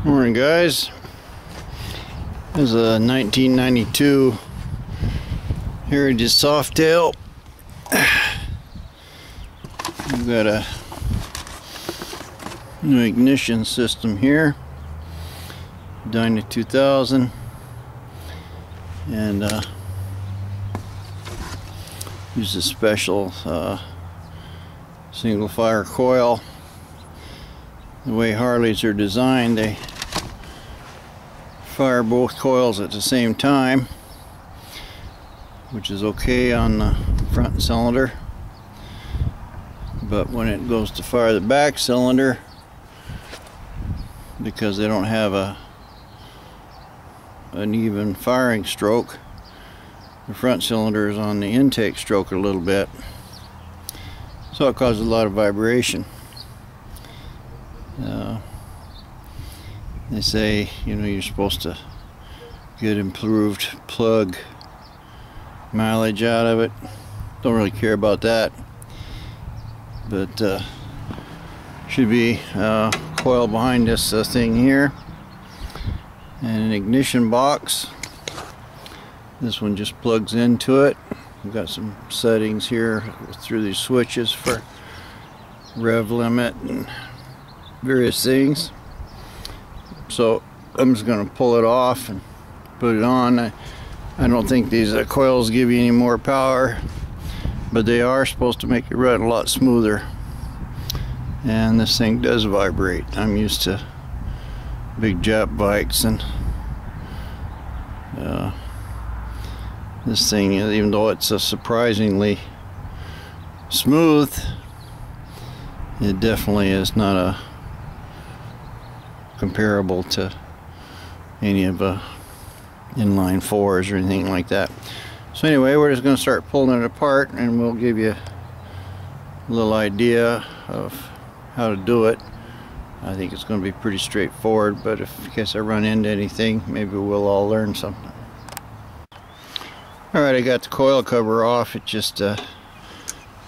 Morning, guys. This is a 1992 Heritage Softail. We've got a new ignition system here, Dyna 2000, and use a special single fire coil. The way Harleys are designed, they fire both coils at the same time, which is okay on the front cylinder, but when it goes to fire the back cylinder, because they don't have an even firing stroke, the front cylinder is on the intake stroke a little bit, so it causes a lot of vibration. They say, you know, you're supposed to get improved plug mileage out of it. Don't really care about that, but should be a coil behind this thing here, and an ignition box. This one just plugs into it. We've got some settings here through these switches for rev limit and various things. So I'm just going to pull it off and put it on. I don't think these coils give you any more power, but they are supposed to make it run a lot smoother. And this thing does vibrate. I'm used to big Jap bikes, and this thing, even though it's surprisingly smooth, it definitely is not a comparable to any of the inline fours or anything like that. So anyway, we're just going to start pulling it apart, and we'll give you a little idea of how to do it. I think it's going to be pretty straightforward, but if in case I run into anything, maybe we'll all learn something. Alright, I got the coil cover off. It just got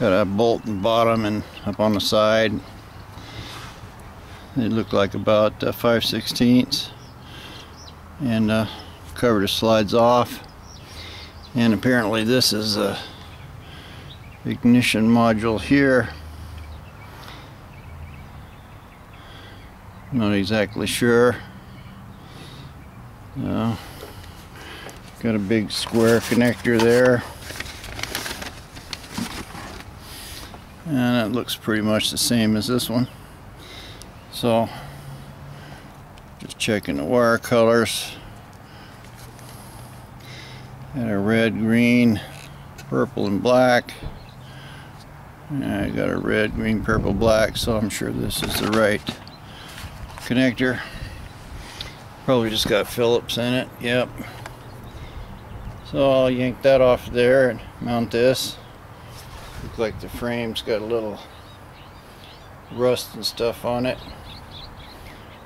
a bolt in the bottom and up on the side. They look like about 5/16, and cover just slides off. And apparently this is a ignition module here. Not exactly sure. Got a big square connector there, and it looks pretty much the same as this one. So just checking the wire colors. Got a red, green, purple, and black. I got a red, green, purple, black, so I'm sure this is the right connector. Probably just got Phillips in it. Yep. So I'll yank that off there and mount this. Looks like the frame's got a little rust and stuff on it,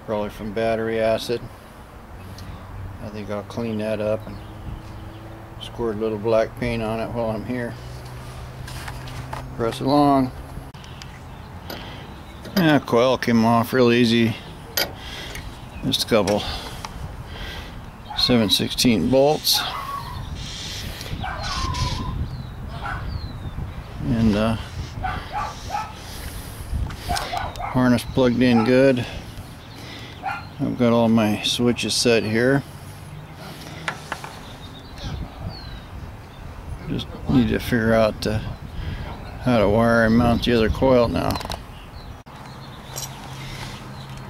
probably from battery acid. I think I'll clean that up and squirt a little black paint on it while I'm here. Press along. Yeah, coil came off real easy. Just a couple 7/16 bolts, and harness plugged in good. I've got all my switches set here. Just need to figure out how to wire and mount the other coil now.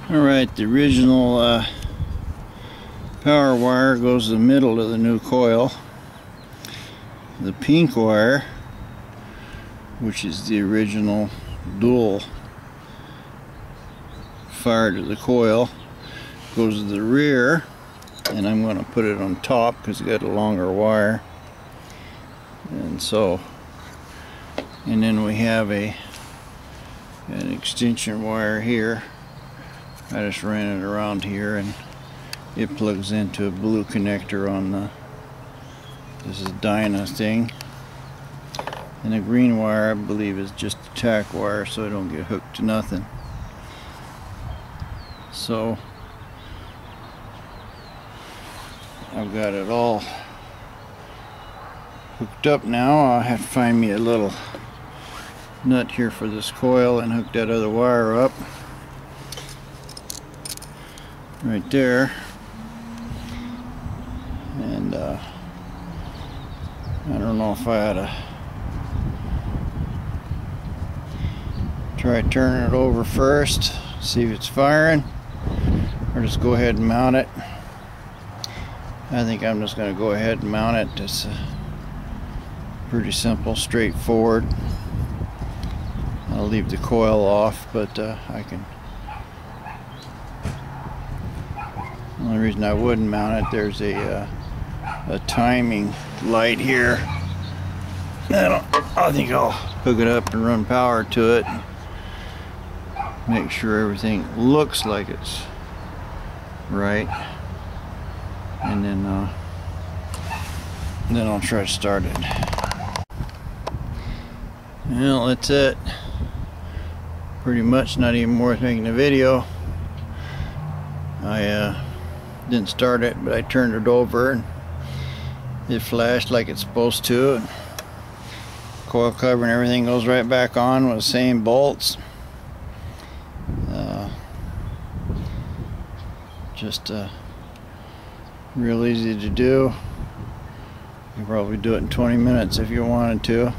Alright, the original power wire goes to the middle of the new coil. The pink wire, which is the original dual fire to the coil, goes to the rear, and I'm going to put it on top because it's got a longer wire. And so, and then we have an extension wire here. I just ran it around here, and it plugs into a blue connector on the, this is a dyna thing. And the green wire, I believe, is just a tack wire, so I don't get hooked to nothing. So I've got it all hooked up now. I'll have to find me a little nut here for this coil and hook that other wire up right there. And I don't know if I ought to try turning it over first, see if it's firing, or just go ahead and mount it. I think I'm just going to go ahead and mount it. It's pretty simple, straightforward. I'll leave the coil off, but I can. The only reason I wouldn't mount it, there's a timing light here. I think I'll hook it up and run power to it. Make sure everything looks like it's right, and then I'll try to start it. Well, that's it. Pretty much not even worth making a video. I didn't start it, but I turned it over and it flashed like it's supposed to. Coil cover and everything goes right back on with the same bolts. Just real easy to do. You could probably do it in 20 minutes if you wanted to.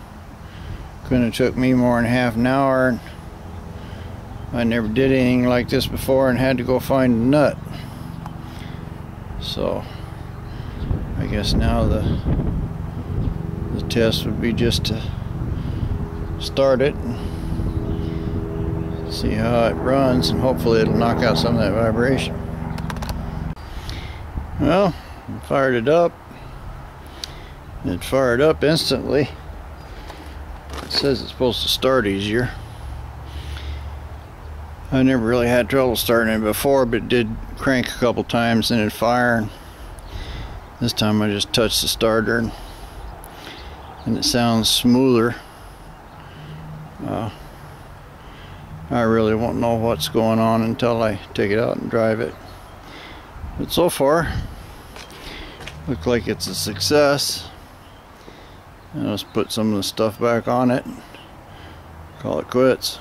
Couldn't have took me more than half an hour. I never did anything like this before and had to go find a nut. So I guess now the test would be just to start it and see how it runs, and hopefully it'll knock out some of that vibration. Well, I fired it up. It fired up instantly. It says it's supposed to start easier. I never really had trouble starting it before, but it did crank a couple times and it'd fire. This time I just touched the starter and it sounds smoother. I really won't know what's going on until I take it out and drive it. But so far, looks like it's a success. I'll just put some of the stuff back on it and call it quits.